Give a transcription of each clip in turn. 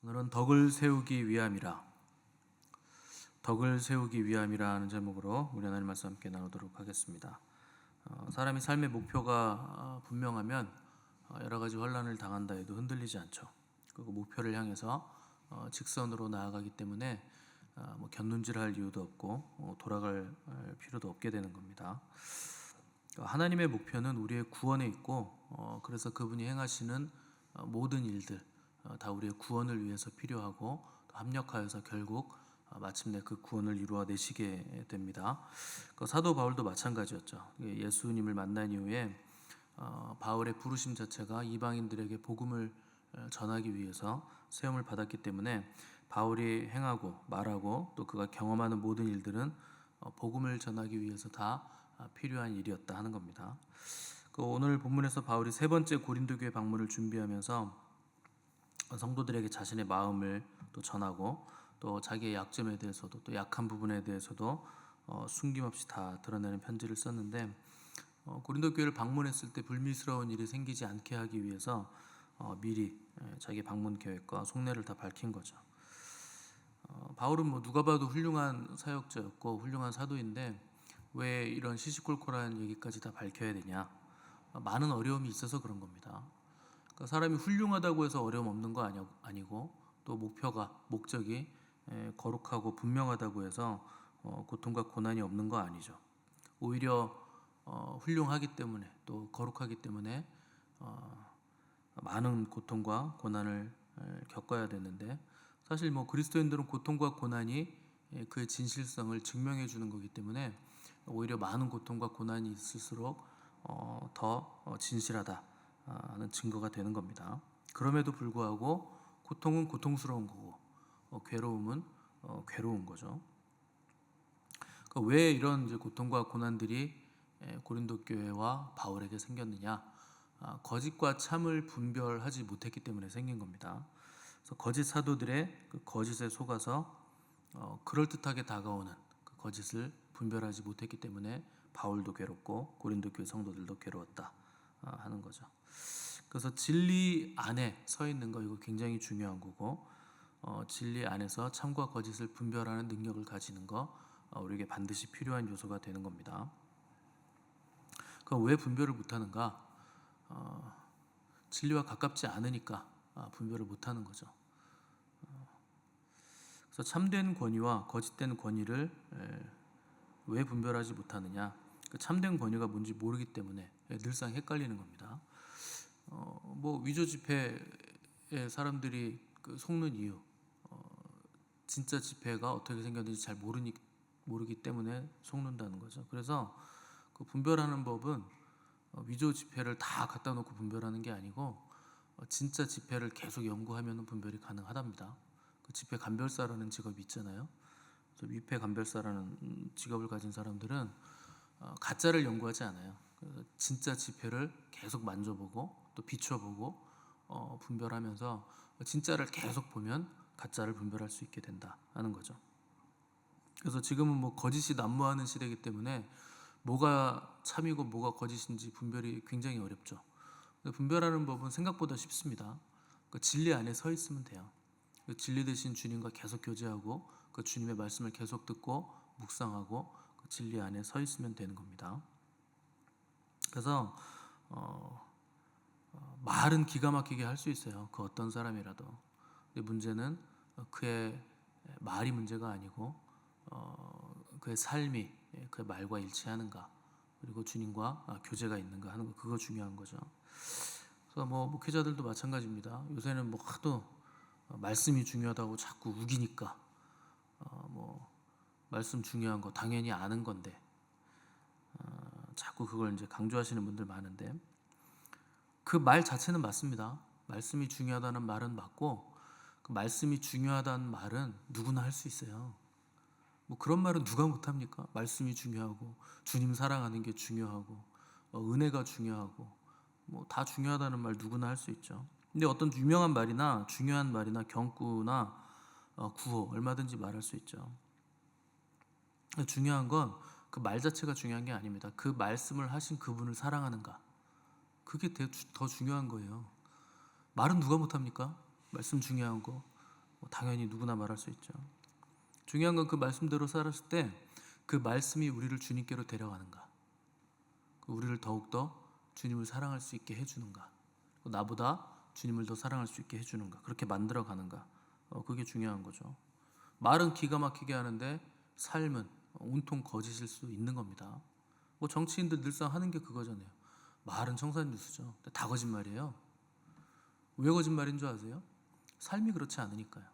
오늘은 덕을 세우기 위함이라. 덕을 세우기 위함이라는 제목으로 우리 하나님 말씀 함께 나누도록 하겠습니다. 사람이 삶의 목표가 분명하면 여러 가지 환란을 당한다 해도 흔들리지 않죠. 그리고 목표를 향해서 직선으로 나아가기 때문에 곁눈질할 이유도 없고 돌아갈 필요도 없게 되는 겁니다. 하나님의 목표는 우리의 구원에 있고 그래서 그분이 행하시는 모든 일들 다 우리의 구원을 위해서 필요하고 합력하여서 결국 마침내 그 구원을 이루어내시게 됩니다. 사도 바울도 마찬가지였죠. 예수님을 만난 이후에 바울의 부르심 자체가 이방인들에게 복음을 전하기 위해서 세움을 받았기 때문에 바울이 행하고 말하고 또 그가 경험하는 모든 일들은 복음을 전하기 위해서 다 필요한 일이었다 하는 겁니다. 오늘 본문에서 바울이 세 번째 고린도 교회 방문을 준비하면서 성도들에게 자신의 마음을 또 전하고 또 자기의 약점에 대해서도 또 약한 부분에 대해서도 숨김없이 다 드러내는 편지를 썼는데 고린도 교회를 방문했을 때 불미스러운 일이 생기지 않게 하기 위해서 미리 자기 방문 계획과 속내를 다 밝힌 거죠. 바울은 누가 봐도 훌륭한 사역자였고 훌륭한 사도인데 왜 이런 시시콜콜한 얘기까지 다 밝혀야 되냐? 많은 어려움이 있어서 그런 겁니다. 그러니까 사람이 훌륭하다고 해서 어려움 없는 거 아니고 또 목적이 거룩하고 분명하다고 해서 고통과 고난이 없는 거 아니죠. 오히려 훌륭하기 때문에 또 거룩하기 때문에 많은 고통과 고난을 겪어야 되는데 사실 그리스도인들은 고통과 고난이 그의 진실성을 증명해 주는 거기 때문에 오히려 많은 고통과 고난이 있을수록 더 진실하다 하는 증거가 되는 겁니다. 그럼에도 불구하고 고통은 고통스러운 거고 괴로움은 괴로운 거죠. 왜 이런 이제 고통과 고난들이 고린도 교회와 바울에게 생겼느냐? 거짓과 참을 분별하지 못했기 때문에 생긴 겁니다. 그래서 거짓 사도들의 그 거짓에 속아서 그럴듯하게 다가오는 그 거짓을 분별하지 못했기 때문에 바울도 괴롭고 고린도 교회 성도들도 괴로웠다 하는 거죠. 그래서 진리 안에 서 있는 거 이거 굉장히 중요한 거고 진리 안에서 참과 거짓을 분별하는 능력을 가지는 거 우리에게 반드시 필요한 요소가 되는 겁니다. 왜 분별을 못하는가? 진리와 가깝지 않으니까 분별을 못하는 거죠. 그래서 참된 권위와 거짓된 권위를 왜 분별하지 못하느냐? 그 참된 권위가 뭔지 모르기 때문에 늘상 헷갈리는 겁니다. 위조 집회에 사람들이 속는 이유, 진짜 집회가 어떻게 생겼는지 잘 모르기 때문에 속는다는 거죠. 그래서 그 분별하는 법은 위조 집회를 다 갖다 놓고 분별하는 게 아니고 진짜 집회를 계속 연구하면 분별이 가능하답니다. 그 집회 감별사라는 직업이 있잖아요. 위패 감별사라는 직업을 가진 사람들은 가짜를 연구하지 않아요. 진짜 집회를 계속 만져보고 또 비춰보고 분별하면서 진짜를 계속 보면 가짜를 분별할 수 있게 된다 하는 거죠. 그래서 지금은 거짓이 난무하는 시대이기 때문에 뭐가 참이고 뭐가 거짓인지 분별이 굉장히 어렵죠. 분별하는 법은 생각보다 쉽습니다. 진리 안에 서 있으면 돼요. 진리 되신 주님과 계속 교제하고 그 주님의 말씀을 계속 듣고 묵상하고 그 진리 안에 서 있으면 되는 겁니다. 그래서 말은 기가 막히게 할 수 있어요. 그 어떤 사람이라도. 근데 문제는 그의 말이 문제가 아니고 그의 삶이 그의 말과 일치하는가, 그리고 주님과 교제가 있는가 하는 거, 그거 중요한 거죠. 그래서 목회자들도 마찬가지입니다. 요새는 하도 말씀이 중요하다고 자꾸 우기니까 말씀 중요한 거 당연히 아는 건데 자꾸 그걸 이제 강조하시는 분들 많은데 그 말 자체는 맞습니다. 말씀이 중요하다는 말은 맞고 그 말씀이 중요하다는 말은 누구나 할 수 있어요. 그런 말은 누가 못합니까? 말씀이 중요하고 주님 사랑하는 게 중요하고 은혜가 중요하고 다 중요하다는 말 누구나 할 수 있죠. 근데 어떤 유명한 말이나 중요한 말이나 경구나 구호 얼마든지 말할 수 있죠. 중요한 건 그 말 자체가 중요한 게 아닙니다. 그 말씀을 하신 그분을 사랑하는가, 그게 더 중요한 거예요. 말은 누가 못합니까? 말씀 중요한 거. 당연히 누구나 말할 수 있죠. 중요한 건 그 말씀대로 살았을 때 그 말씀이 우리를 주님께로 데려가는가, 우리를 더욱더 주님을 사랑할 수 있게 해주는가, 나보다 주님을 더 사랑할 수 있게 해주는가, 그렇게 만들어가는가, 그게 중요한 거죠. 말은 기가 막히게 하는데 삶은 온통 거짓일 수 있는 겁니다. 정치인들 늘상 하는 게 그거잖아요. 말은 청산유수죠. 다 거짓말이에요. 왜 거짓말인 줄 아세요? 삶이 그렇지 않으니까요.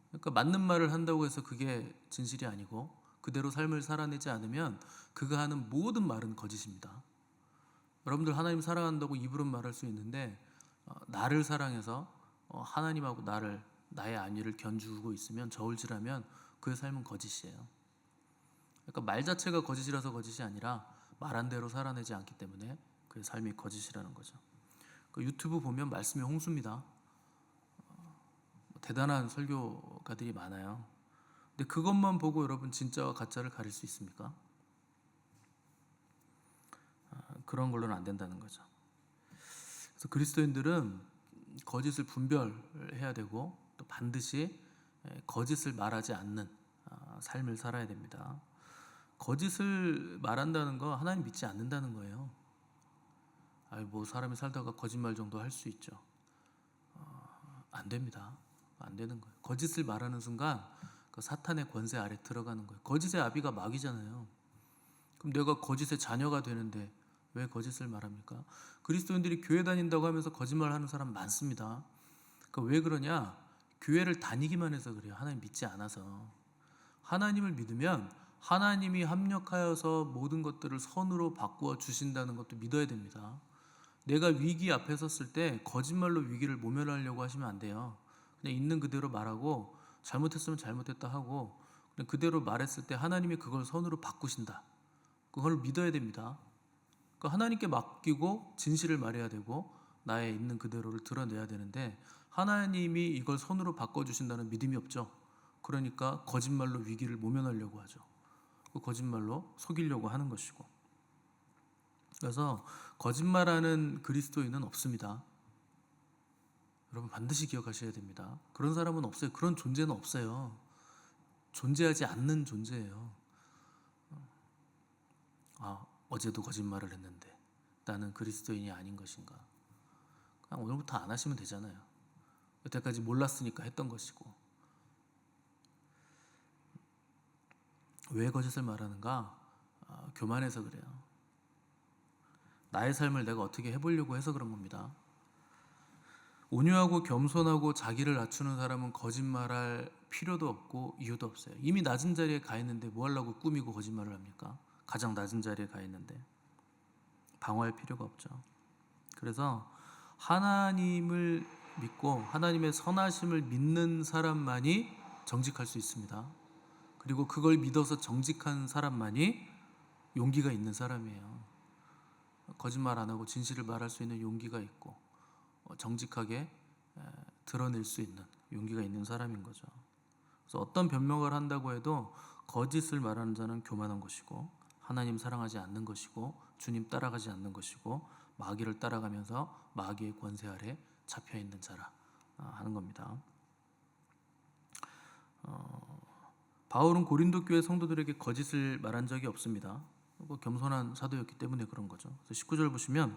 그러니까 맞는 말을 한다고 해서 그게 진실이 아니고 그대로 삶을 살아내지 않으면 그가 하는 모든 말은 거짓입니다. 여러분들 하나님 사랑한다고 입으로는 말할 수 있는데 나를 사랑해서 하나님하고 나의 안위를 견주고 있으면 저울질하면 그의 삶은 거짓이에요. 그러니까 말 자체가 거짓이라서 거짓이 아니라 말한 대로 살아내지 않기 때문에 그의 삶이 거짓이라는 거죠. 유튜브 보면 말씀이 홍수입니다. 대단한 설교가들이 많아요. 근데 그것만 보고 여러분 진짜와 가짜를 가릴 수 있습니까? 그런 걸로는 안 된다는 거죠. 그래서 그리스도인들은 거짓을 분별해야 되고 또 반드시 거짓을 말하지 않는 삶을 살아야 됩니다. 거짓을 말한다는 거 하나님 믿지 않는다는 거예요. 사람이 살다가 거짓말 정도 할 수 있죠. 안 됩니다. 안 되는 거예요. 거짓을 말하는 순간 그 사탄의 권세 아래 들어가는 거예요. 거짓의 아비가 마귀잖아요. 그럼 내가 거짓의 자녀가 되는데 왜 거짓을 말합니까? 그리스도인들이 교회 다닌다고 하면서 거짓말하는 사람 많습니다. 왜 그러냐? 교회를 다니기만 해서 그래요. 하나님 믿지 않아서. 하나님을 믿으면 하나님이 합력하여서 모든 것들을 선으로 바꾸어 주신다는 것도 믿어야 됩니다. 내가 위기 앞에 섰을 때 거짓말로 위기를 모면하려고 하시면 안 돼요. 그냥 있는 그대로 말하고 잘못했으면 잘못했다 하고 그냥 그대로 말했을 때 하나님이 그걸 선으로 바꾸신다. 그걸 믿어야 됩니다. 하나님께 맡기고 진실을 말해야 되고 나의 있는 그대로를 드러내야 되는데 하나님이 이걸 선으로 바꿔주신다는 믿음이 없죠. 그러니까 거짓말로 위기를 모면하려고 하죠. 그 거짓말로 속이려고 하는 것이고. 그래서 거짓말하는 그리스도인은 없습니다. 여러분 반드시 기억하셔야 됩니다. 그런 사람은 없어요. 그런 존재는 없어요. 존재하지 않는 존재예요. 어제도 거짓말을 했는데 나는 그리스도인이 아닌 것인가? 그냥 오늘부터 안 하시면 되잖아요. 여태까지 몰랐으니까 했던 것이고. 왜 거짓을 말하는가? 교만해서 그래요. 나의 삶을 내가 어떻게 해보려고 해서 그런 겁니다. 온유하고 겸손하고 자기를 낮추는 사람은 거짓말할 필요도 없고 이유도 없어요. 이미 낮은 자리에 가 있는데 뭐 하려고 꾸미고 거짓말을 합니까? 가장 낮은 자리에 가 있는데 방어할 필요가 없죠. 그래서 하나님을 믿고 하나님의 선하심을 믿는 사람만이 정직할 수 있습니다. 그리고 그걸 믿어서 정직한 사람만이 용기가 있는 사람이에요. 거짓말 안 하고 진실을 말할 수 있는 용기가 있고 정직하게 드러낼 수 있는 용기가 있는 사람인 거죠. 그래서 어떤 변명을 한다고 해도 거짓을 말하는 자는 교만한 것이고 하나님 사랑하지 않는 것이고 주님 따라가지 않는 것이고 마귀를 따라가면서 마귀의 권세 아래 잡혀 있는 자라 하는 겁니다. 바울은 고린도 교회 성도들에게 거짓을 말한 적이 없습니다. 겸손한 사도였기 때문에 그런 거죠. 그래서 19절 보시면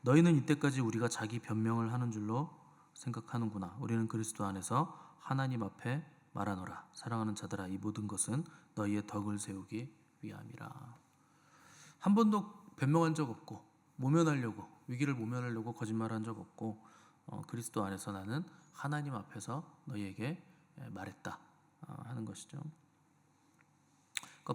너희는 이때까지 우리가 자기 변명을 하는 줄로 생각하는구나. 우리는 그리스도 안에서 하나님 앞에 말하노라. 사랑하는 자들아, 이 모든 것은 너희의 덕을 세우기 위함이라. 한 번도 변명한 적 없고 위기를 모면하려고 거짓말한 적 없고 그리스도 안에서 나는 하나님 앞에서 너희에게 말했다 하는 것이죠.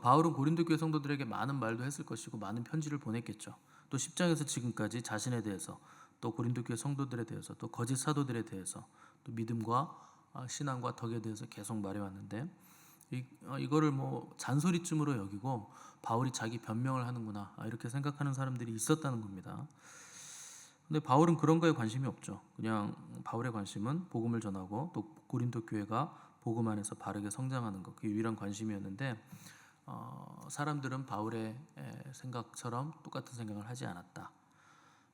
바울은 고린도 교회 성도들에게 많은 말도 했을 것이고 많은 편지를 보냈겠죠. 또 10장에서 지금까지 자신에 대해서 또 고린도 교회 성도들에 대해서 또 거짓 사도들에 대해서 또 믿음과 신앙과 덕에 대해서 계속 말해왔는데 이거를 잔소리쯤으로 여기고 바울이 자기 변명을 하는구나 이렇게 생각하는 사람들이 있었다는 겁니다. 근데 바울은 그런 거에 관심이 없죠. 그냥 바울의 관심은 복음을 전하고 또 고린도 교회가 복음 안에서 바르게 성장하는 것, 그게 유일한 관심이었는데 사람들은 바울의 생각처럼 똑같은 생각을 하지 않았다.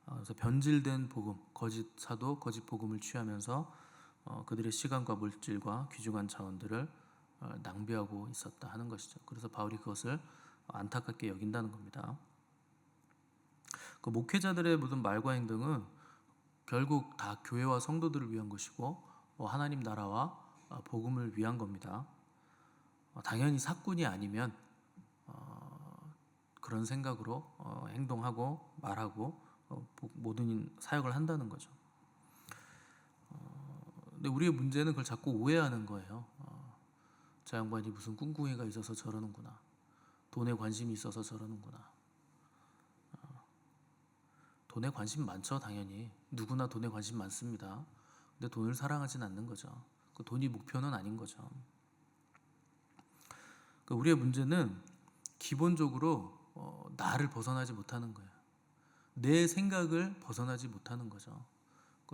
그래서 변질된 복음, 거짓 사도, 거짓 복음을 취하면서 그들의 시간과 물질과 귀중한 자원들을 낭비하고 있었다 하는 것이죠. 그래서 바울이 그것을 안타깝게 여긴다는 겁니다. 그 목회자들의 모든 말과 행동은 결국 다 교회와 성도들을 위한 것이고 하나님 나라와 복음을 위한 겁니다. 당연히 사꾼이 아니면 그런 생각으로 행동하고 말하고 모든 사역을 한다는 거죠. 근데 우리의 문제는 그걸 자꾸 오해하는 거예요. 저 양반이 무슨 꿍꿍이가 있어서 저러는구나. 돈에 관심이 있어서 저러는구나. 돈에 관심 많죠, 당연히. 누구나 돈에 관심 많습니다. 근데 돈을 사랑하진 않는 거죠. 그 돈이 목표는 아닌 거죠. 우리의 문제는 기본적으로 나를 벗어나지 못하는 거예요. 내 생각을 벗어나지 못하는 거죠.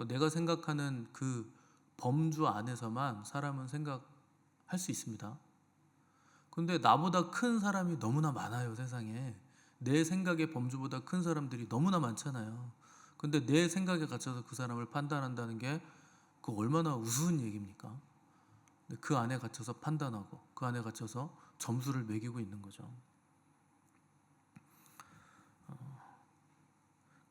내가 생각하는 그 범주 안에서만 사람은 생각할 수 있습니다. 근데 나보다 큰 사람이 너무나 많아요, 세상에. 내 생각의 범주보다 큰 사람들이 너무나 많잖아요. 근데 내 생각에 갇혀서 그 사람을 판단한다는 게 그 얼마나 우스운 얘기입니까? 그 안에 갇혀서 판단하고 그 안에 갇혀서 점수를 매기고 있는 거죠.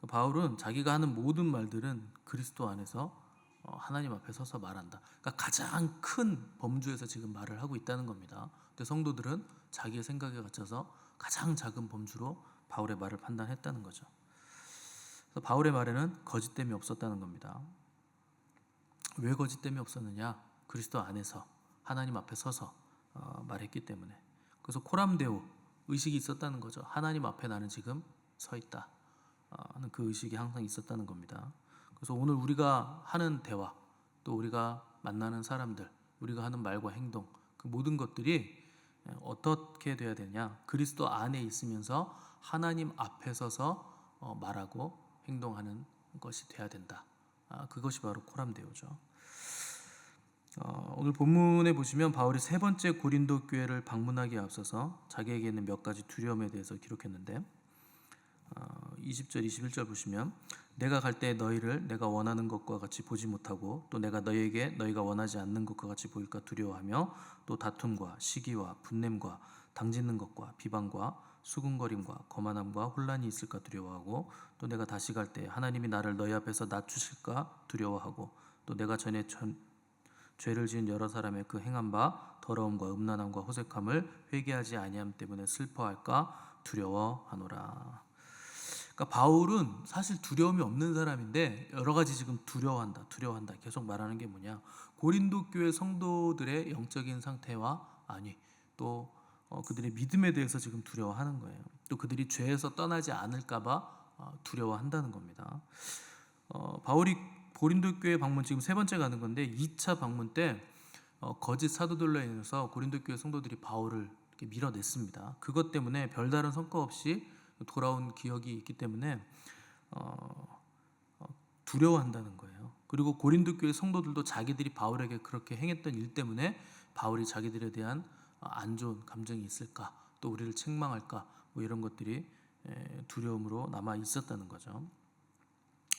바울은 자기가 하는 모든 말들은 그리스도 안에서 하나님 앞에 서서 말한다. 그러니까 가장 큰 범주에서 지금 말을 하고 있다는 겁니다. 근데 성도들은 자기의 생각에 갇혀서 가장 작은 범주로 바울의 말을 판단했다는 거죠. 그래서 바울의 말에는 거짓됨이 없었다는 겁니다. 왜 거짓됨이 없었느냐? 그리스도 안에서 하나님 앞에 서서 말했기 때문에. 그래서 코람데오 의식이 있었다는 거죠. 하나님 앞에 나는 지금 서 있다 하는 그 의식이 항상 있었다는 겁니다. 그래서 오늘 우리가 하는 대화, 또 우리가 만나는 사람들, 우리가 하는 말과 행동, 그 모든 것들이 어떻게 돼야 되냐? 그리스도 안에 있으면서 하나님 앞에 서서 말하고 행동하는 것이 돼야 된다. 그것이 바로 코람데오죠. 오늘 본문에 보시면 바울이 세 번째 고린도 교회를 방문하기에 앞서서 자기에게 있는 몇 가지 두려움에 대해서 기록했는데 20절 21절 보시면 내가 갈 때 너희를 내가 원하는 것과 같이 보지 못하고 또 내가 너희에게 너희가 원하지 않는 것과 같이 보일까 두려워하며 또 다툼과 시기와 분냄과 당짓는 것과 비방과 수군거림과 거만함과 혼란이 있을까 두려워하고 또 내가 다시 갈 때 하나님이 나를 너희 앞에서 낮추실까 두려워하고 또 내가 전에 죄를 지은 여러 사람의 그 행한 바 더러움과 음란함과 호색함을 회개하지 아니함 때문에 슬퍼할까 두려워하노라. 그러니까 바울은 사실 두려움이 없는 사람인데 여러 가지 지금 두려워한다 계속 말하는 게 뭐냐? 고린도 교회 성도들의 영적인 상태와 또 그들의 믿음에 대해서 지금 두려워하는 거예요. 또 그들이 죄에서 떠나지 않을까봐 두려워한다는 겁니다. 바울이 고린도 교회 방문 지금 세 번째 가는 건데 2차 방문 때 거짓 사도들로 인해서 고린도 교회 성도들이 바울을 이렇게 밀어냈습니다. 그것 때문에 별다른 성과 없이 돌아온 기억이 있기 때문에 두려워한다는 거예요. 그리고 고린도 교회 성도들도 자기들이 바울에게 그렇게 행했던 일 때문에 바울이 자기들에 대한 안 좋은 감정이 있을까, 또 우리를 책망할까, 이런 것들이 두려움으로 남아 있었다는 거죠.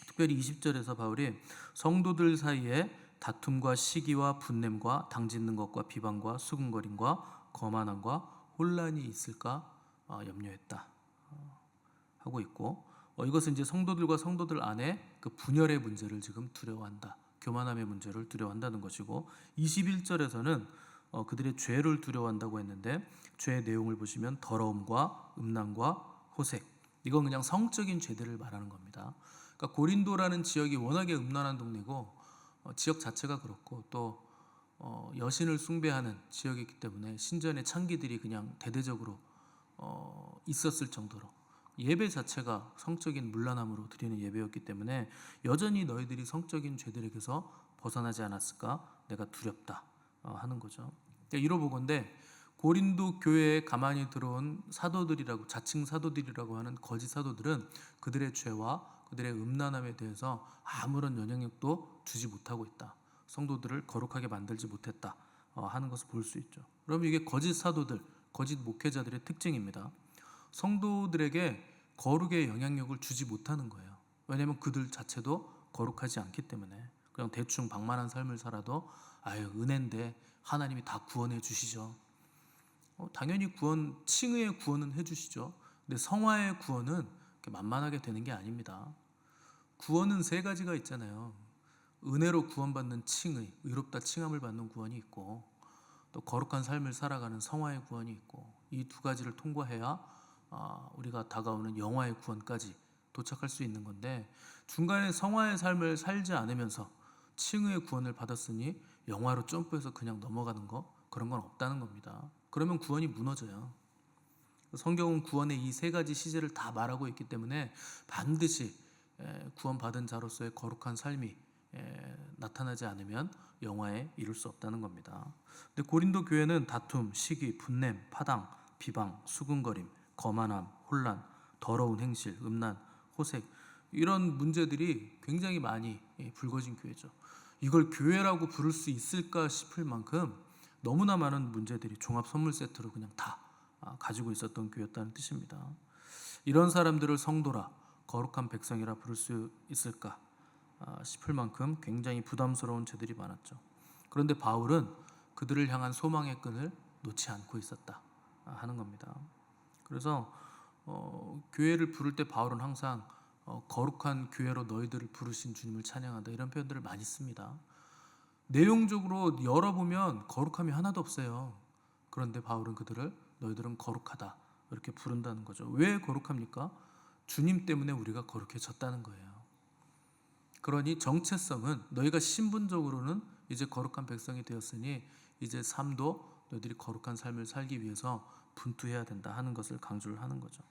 특별히 20절에서 바울이 성도들 사이에 다툼과 시기와 분냄과 당짓는 것과 비방과 수군거림과 거만함과 혼란이 있을까 염려했다 하고 있고, 이것은 이제 성도들과 성도들 안에 그 분열의 문제를 지금 두려워한다, 교만함의 문제를 두려워한다는 것이고, 21절에서는 그들의 죄를 두려워한다고 했는데 죄의 내용을 보시면 더러움과 음란과 호색, 이건 그냥 성적인 죄들을 말하는 겁니다. 그러니까 고린도라는 지역이 워낙에 음란한 동네고 지역 자체가 그렇고 또 여신을 숭배하는 지역이기 때문에 신전의 창기들이 그냥 대대적으로 있었을 정도로 예배 자체가 성적인 문란함으로 드리는 예배였기 때문에 여전히 너희들이 성적인 죄들에게서 벗어나지 않았을까 내가 두렵다 하는 거죠. 이러보건대 고린도 교회에 가만히 들어온 사도들이라고, 자칭 사도들이라고 하는 거짓 사도들은 그들의 죄와 그들의 음란함에 대해서 아무런 영향력도 주지 못하고 있다, 성도들을 거룩하게 만들지 못했다 하는 것을 볼 수 있죠. 그럼 이게 거짓 사도들, 거짓 목회자들의 특징입니다. 성도들에게 거룩의 영향력을 주지 못하는 거예요. 왜냐하면 그들 자체도 거룩하지 않기 때문에. 그냥 대충 방만한 삶을 살아도 아유 은혜인데 하나님이 다 구원해 주시죠. 당연히 칭의의 구원은 해주시죠. 근데 성화의 구원은 그렇게 만만하게 되는 게 아닙니다. 구원은 세 가지가 있잖아요. 은혜로 구원받는 칭의, 의롭다 칭함을 받는 구원이 있고, 또 거룩한 삶을 살아가는 성화의 구원이 있고, 이 두 가지를 통과해야 우리가 다가오는 영화의 구원까지 도착할 수 있는 건데, 중간에 성화의 삶을 살지 않으면서 칭의의 구원을 받았으니 영화로 점프해서 그냥 넘어가는 거, 그런 건 없다는 겁니다. 그러면 구원이 무너져요. 성경은 구원의 이 세 가지 시제를 다 말하고 있기 때문에 반드시 구원받은 자로서의 거룩한 삶이 나타나지 않으면 영화에 이룰 수 없다는 겁니다. 근데 고린도 교회는 다툼, 시기, 분냄, 파당, 비방, 수군거림, 거만함, 혼란, 더러운 행실, 음란, 호색, 이런 문제들이 굉장히 많이 불거진 교회죠. 이걸 교회라고 부를 수 있을까 싶을 만큼 너무나 많은 문제들이 종합 선물 세트로 그냥 다 가지고 있었던 교회였다는 뜻입니다. 이런 사람들을 성도라, 거룩한 백성이라 부를 수 있을까 싶을 만큼 굉장히 부담스러운 죄들이 많았죠. 그런데 바울은 그들을 향한 소망의 끈을 놓지 않고 있었다 하는 겁니다. 그래서 교회를 부를 때 바울은 항상 거룩한 교회로 너희들을 부르신 주님을 찬양한다, 이런 표현들을 많이 씁니다. 내용적으로 열어보면 거룩함이 하나도 없어요. 그런데 바울은 그들을 너희들은 거룩하다 이렇게 부른다는 거죠. 왜 거룩합니까? 주님 때문에 우리가 거룩해졌다는 거예요. 그러니 정체성은 너희가 신분적으로는 이제 거룩한 백성이 되었으니 이제 삶도 너희들이 거룩한 삶을 살기 위해서 분투해야 된다 하는 것을 강조를 하는 거죠.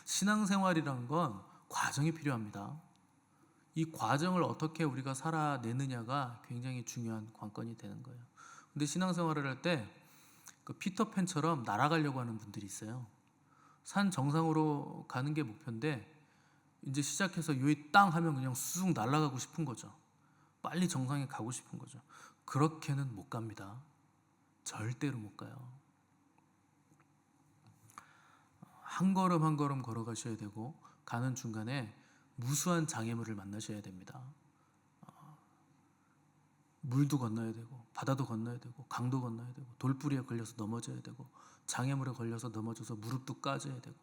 신앙생활이란 건 과정이 필요합니다. 이 과정을 어떻게 우리가 살아내느냐가 굉장히 중요한 관건이 되는 거예요. 근데 신앙생활을 할 때 그 피터팬처럼 날아가려고 하는 분들이 있어요. 산 정상으로 가는 게 목표인데 이제 시작해서 요이 땅 하면 그냥 쑥 날아가고 싶은 거죠. 빨리 정상에 가고 싶은 거죠. 그렇게는 못 갑니다. 절대로 못 가요. 한 걸음 한 걸음 걸어가셔야 되고, 가는 중간에 무수한 장애물을 만나셔야 됩니다. 물도 건너야 되고, 바다도 건너야 되고, 강도 건너야 되고, 돌부리에 걸려서 넘어져야 되고, 장애물에 걸려서 넘어져서 무릎도 까져야 되고,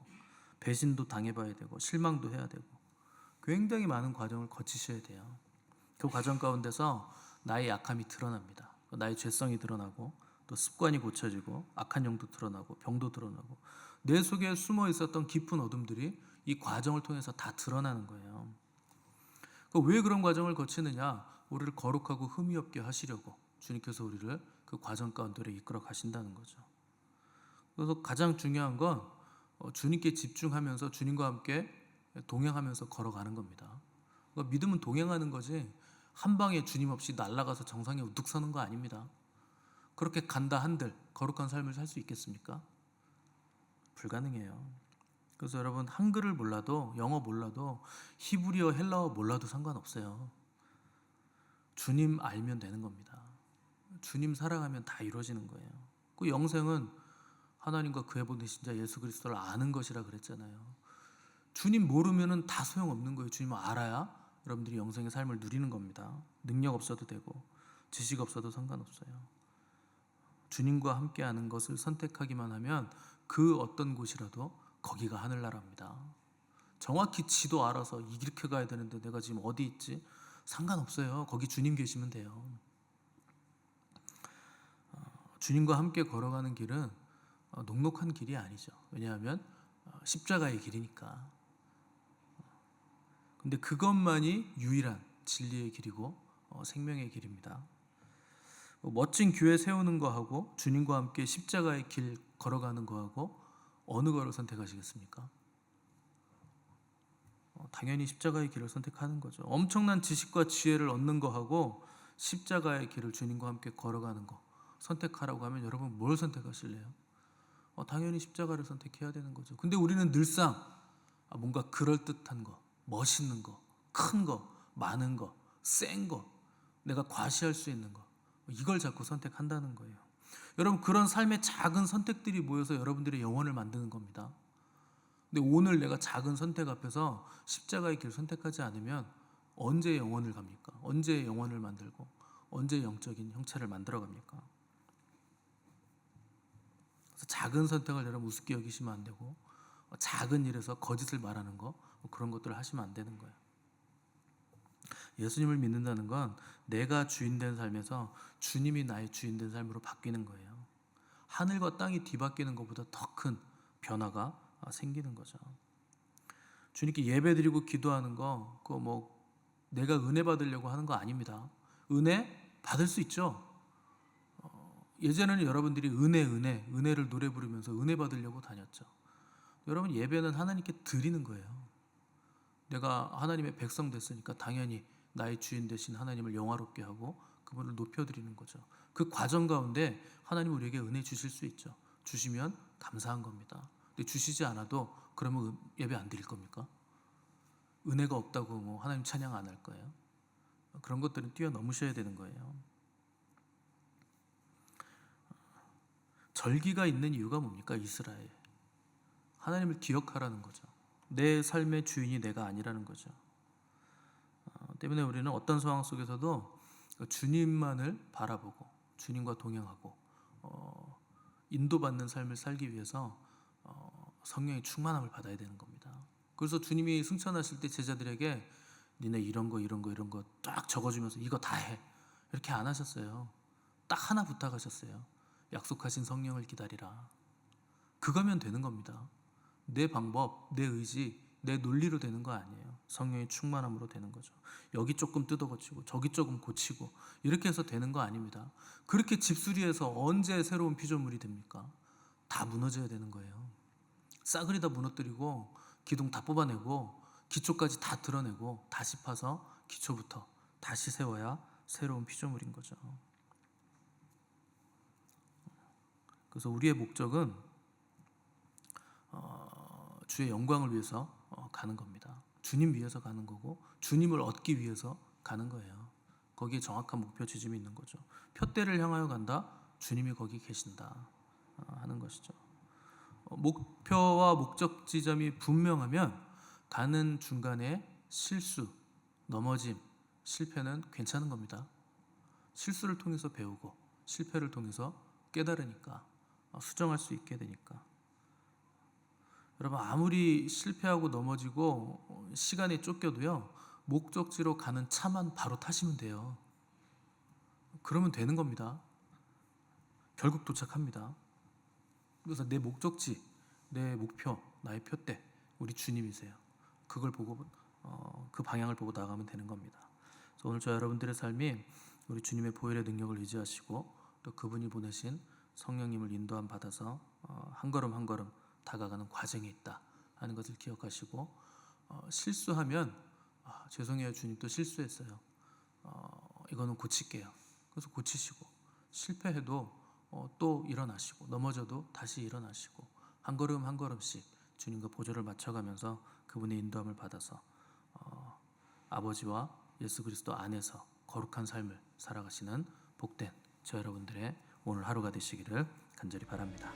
배신도 당해봐야 되고, 실망도 해야 되고, 굉장히 많은 과정을 거치셔야 돼요. 그 과정 가운데서 나의 약함이 드러납니다. 나의 죄성이 드러나고, 또 습관이 고쳐지고, 악한 영도 드러나고, 병도 드러나고, 내 속에 숨어 있었던 깊은 어둠들이 이 과정을 통해서 다 드러나는 거예요. 왜 그런 과정을 거치느냐? 우리를 거룩하고 흠이 없게 하시려고 주님께서 우리를 그 과정 가운데로 이끌어 가신다는 거죠. 그래서 가장 중요한 건 주님께 집중하면서 주님과 함께 동행하면서 걸어가는 겁니다. 그러니까 믿음은 동행하는 거지 한 방에 주님 없이 날아가서 정상에 우뚝 서는 거 아닙니다. 그렇게 간다 한들 거룩한 삶을 살 수 있겠습니까? 불가능해요. 그래서 여러분, 한글을 몰라도, 영어 몰라도, 히브리어, 헬라어 몰라도 상관없어요. 주님 알면 되는 겁니다. 주님 사랑하면 다 이루어지는 거예요. 그 영생은 하나님과 그의 보내신 자 예수 그리스도를 아는 것이라 그랬잖아요. 주님 모르면은 다 소용없는 거예요. 주님을 알아야 여러분들이 영생의 삶을 누리는 겁니다. 능력 없어도 되고 지식 없어도 상관없어요. 주님과 함께하는 것을 선택하기만 하면 그 어떤 곳이라도 거기가 하늘나라입니다. 정확히 지도 알아서 이렇게 가야 되는데 내가 지금 어디 있지? 상관없어요. 거기 주님 계시면 돼요. 주님과 함께 걸어가는 길은 녹록한 길이 아니죠. 왜냐하면 십자가의 길이니까. 근데 그것만이 유일한 진리의 길이고 생명의 길입니다. 멋진 교회 세우는 거하고 주님과 함께 십자가의 길 걸어가는 거하고 어느 거를 선택하시겠습니까? 당연히 십자가의 길을 선택하는 거죠. 엄청난 지식과 지혜를 얻는 거하고 십자가의 길을 주님과 함께 걸어가는 거 선택하라고 하면 여러분 뭘 선택하실래요? 당연히 십자가를 선택해야 되는 거죠. 근데 우리는 늘상 뭔가 그럴듯한 거, 멋있는 거, 큰 거, 많은 거, 센 거, 내가 과시할 수 있는 거, 이걸 자꾸 선택한다는 거예요. 여러분, 그런 삶의 작은 선택들이 모여서 여러분들의 영혼을 만드는 겁니다. 근데 오늘 내가 작은 선택 앞에서 십자가의 길을 선택하지 않으면 언제 영혼을 갑니까? 언제 영혼을 만들고 언제 영적인 형체를 만들어 갑니까? 그래서 작은 선택을 여러분 우습게 여기시면 안 되고 작은 일에서 거짓을 말하는 거 그런 것들을 하시면 안 되는 거예요. 예수님을 믿는다는 건 내가 주인된 삶에서 주님이 나의 주인된 삶으로 바뀌는 거예요. 하늘과 땅이 뒤바뀌는 것보다 더 큰 변화가 생기는 거죠. 주님께 예배드리고 기도하는 거 그거 뭐 내가 은혜 받으려고 하는 거 아닙니다. 은혜 받을 수 있죠. 예전에는 여러분들이 은혜를 노래 부르면서 은혜 받으려고 다녔죠. 여러분 예배는 하나님께 드리는 거예요. 내가 하나님의 백성 됐으니까 당연히 나의 주인 되신 하나님을 영화롭게 하고 그분을 높여드리는 거죠. 그 과정 가운데 하나님 우리에게 은혜 주실 수 있죠. 주시면 감사한 겁니다. 근데 주시지 않아도 그러면 예배 안 드릴 겁니까? 은혜가 없다고 뭐 하나님 찬양 안 할 거예요? 그런 것들은 뛰어넘으셔야 되는 거예요. 절기가 있는 이유가 뭡니까? 이스라엘. 하나님을 기억하라는 거죠. 내 삶의 주인이 내가 아니라는 거죠. 때문에 우리는 어떤 상황 속에서도 주님만을 바라보고 주님과 동행하고 인도받는 삶을 살기 위해서 성령의 충만함을 받아야 되는 겁니다. 그래서 주님이 승천하실 때 제자들에게 니네 이런 거 딱 적어주면서 이거 다 해 이렇게 안 하셨어요. 딱 하나 부탁하셨어요. 약속하신 성령을 기다리라. 그거면 되는 겁니다. 내 방법, 내 의지, 내 논리로 되는 거 아니에요. 성령의 충만함으로 되는 거죠. 여기 조금 뜯어고치고 저기 조금 고치고 이렇게 해서 되는 거 아닙니다. 그렇게 집수리해서 언제 새로운 피조물이 됩니까? 다 무너져야 되는 거예요. 싸그리 다 무너뜨리고 기둥 다 뽑아내고 기초까지 다 드러내고 다시 파서 기초부터 다시 세워야 새로운 피조물인 거죠. 그래서 우리의 목적은 주의 영광을 위해서 가는 겁니다. 주님 위해서 가는 거고 주님을 얻기 위해서 가는 거예요. 거기에 정확한 목표 지점이 있는 거죠. 표대를 향하여 간다. 주님이 거기 계신다 하는 것이죠. 목표와 목적 지점이 분명하면 가는 중간에 실수, 넘어짐, 실패는 괜찮은 겁니다. 실수를 통해서 배우고 실패를 통해서 깨달으니까 수정할 수 있게 되니까. 여러분 아무리 실패하고 넘어지고 시간에 쫓겨도요 목적지로 가는 차만 바로 타시면 돼요. 그러면 되는 겁니다. 결국 도착합니다. 그래서 내 목적지, 내 목표, 나의 표대 우리 주님이세요. 그걸 보고 그 방향을 보고 나가면 되는 겁니다. 그래서 오늘 저 여러분들의 삶이 우리 주님의 보혈의 능력을 의지하시고 또 그분이 보내신 성령님을 인도함 받아서 한 걸음 한 걸음 다가가는 과정이 있다 하는 것을 기억하시고 실수하면 죄송해요 주님 또 실수했어요. 이거는 고칠게요. 그래서 고치시고 실패해도 또 일어나시고 넘어져도 다시 일어나시고 한 걸음 한 걸음씩 주님과 보조를 맞춰가면서 그분의 인도함을 받아서 아버지와 예수 그리스도 안에서 거룩한 삶을 살아가시는 복된 저 여러분들의 오늘 하루가 되시기를 간절히 바랍니다.